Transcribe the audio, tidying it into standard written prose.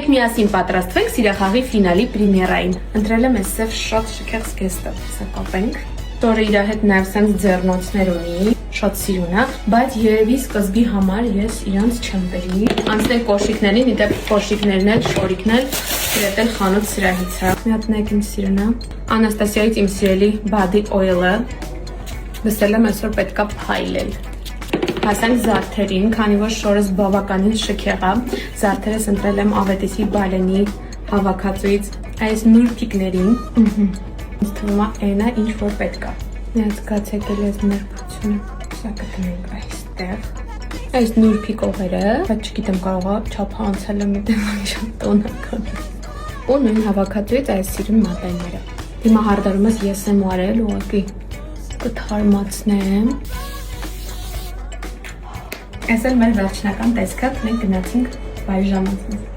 Եկեք միասին պատրաստվենք սիրախաղի ֆինալի պրեմիերային։ Ընտրել եմ այս սև շատ շքեղ զգեստը, սա կապենք։ Տորը իր հետ նաև սենց ձեռնոցներ ունի, շատ սիրուն է, բայց երևի սկզբի համար ես իրանց չեմ բերի։ Անցնենք կոշիկներին, իդեպ կոշիկներն էլ, շորիկն էլ, գրետ խանութ սրահից է։ Մի հատ նայեք իմ սիրունը։ Անաստասիայից իմ սիրելի body oil-ը։ Լսել եմ այսօր պետքա փայլել։ Հասանք զարդերին, քանի որ շորս բավականին շքեղ է, զարդերս ընտրել եմ Ավետիսի Բալենի հավաքածուից այս նուրբիկներին։ Ինձ թվում է այնա ինչ որ պետք է։ Միած գացեկել այս նրբությունը, սա կտնենք այստեղ։ Այս նուրբիկ օղերը, բայց չգիտեմ կարող է չափը անցել եմ դեմ շատ տոնական։ Ու նույն հավաքածուից այս սիրուն մատենները։ Դիմա հարդարումս ես եմ արել, ուղղակի կթարմացնեմ։ Այս էլ մեր վերջնական տեսքը, մենք գնացինք բայժամացնենք։